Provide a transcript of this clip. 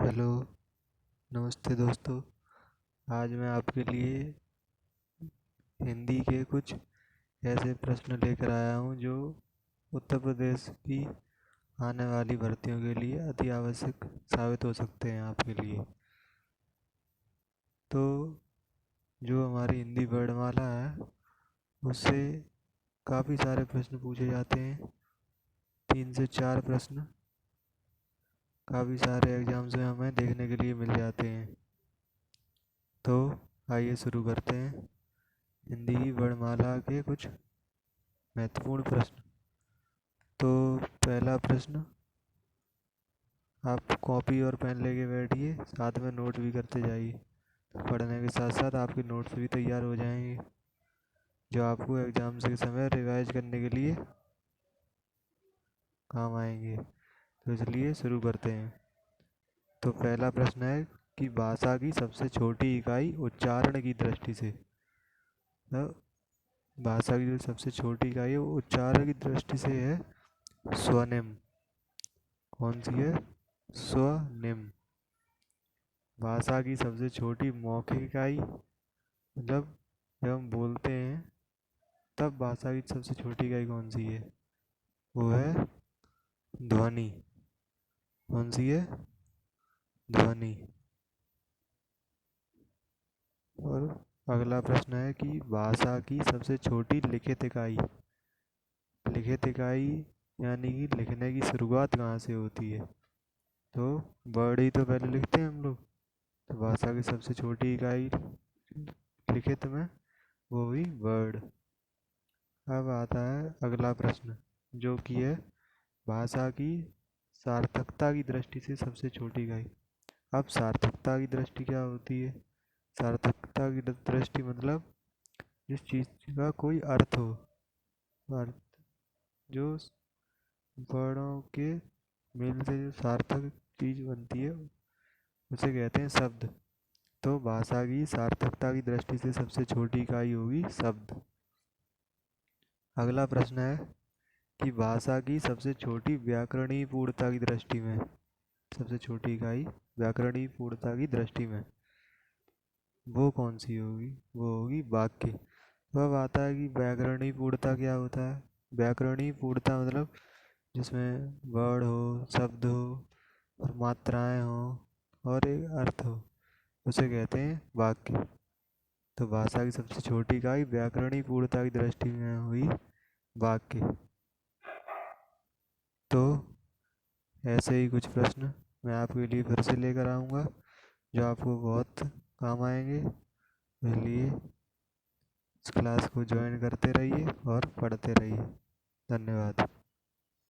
Hello. नमस्ते दोस्तों। आज मैं आपके लिए हिंदी के कुछ ऐसे प्रश्न लेकर आया हूँ जो उत्तर प्रदेश की आने वाली भर्तियों के लिए अति आवश्यक साबित हो सकते हैं आपके लिए। तो जो हमारी हिंदी वर्णमाला है उससे काफ़ी सारे प्रश्न पूछे जाते हैं। 3 से 4 प्रश्न काफ़ी सारे एग्जाम्स में हमें देखने के लिए मिल जाते हैं। तो आइए शुरू करते हैं हिंदी वर्णमाला के कुछ महत्वपूर्ण प्रश्न। तो पहला प्रश्न, आप कॉपी और पेन लेके बैठिए, साथ में नोट भी करते जाइए। पढ़ने के साथ साथ आपके नोट्स भी तैयार हो जाएंगे जो आपको एग्जाम के समय रिवाइज करने के लिए काम आएंगे। तो इसलिए शुरू करते हैं। तो पहला प्रश्न है कि भाषा की सबसे छोटी इकाई उच्चारण की दृष्टि से, तो भाषा की जो सबसे छोटी इकाई है वो उच्चारण की दृष्टि से है स्वनिम। कौन सी है? स्वनिम। भाषा की सबसे छोटी मौखिक इकाई, मतलब जब हम बोलते हैं तब भाषा की सबसे छोटी इकाई कौन सी है? वो है ध्वनि। कौन सी है? ध्वनि। और अगला प्रश्न है कि भाषा की सबसे छोटी लिखित इकाई। लिखित इकाई यानी कि लिखने की शुरुआत कहाँ से होती है? तो वर्ड ही तो पहले लिखते हैं हम लोग। तो भाषा की सबसे छोटी इकाई लिखित में वो हुई वर्ड। अब आता है अगला प्रश्न जो कि है भाषा की सार्थकता की दृष्टि से सबसे छोटी इकाई। अब सार्थकता की दृष्टि क्या होती है? सार्थकता की दृष्टि मतलब जिस चीज़ का कोई अर्थ हो, अर्थ जो वर्णों के मेल से जो सार्थक चीज़ बनती है उसे कहते हैं शब्द। तो भाषा की सार्थकता की दृष्टि से सबसे छोटी इकाई होगी शब्द। अगला प्रश्न है कि भाषा की सबसे छोटी व्याकरणीय पूर्णता की दृष्टि में, सबसे छोटी इकाई व्याकरणीय पूर्णता की दृष्टि में वो कौन सी होगी? वो होगी वाक्य। तो अब आता है कि व्याकरणीय पूर्णता क्या होता है। व्याकरणीय पूर्णता मतलब जिसमें वर्ड हो, शब्द हो और मात्राएं हो और एक अर्थ हो, उसे कहते हैं वाक्य। तो भाषा की सबसे छोटी इकाई व्याकरणीय पूर्णता की दृष्टि में हुई वाक्य। तो ऐसे ही कुछ प्रश्न मैं आपके लिए फिर से लेकर आऊँगा जो आपको बहुत काम आएंगे। इसलिए इस क्लास को ज्वाइन करते रहिए और पढ़ते रहिए। धन्यवाद।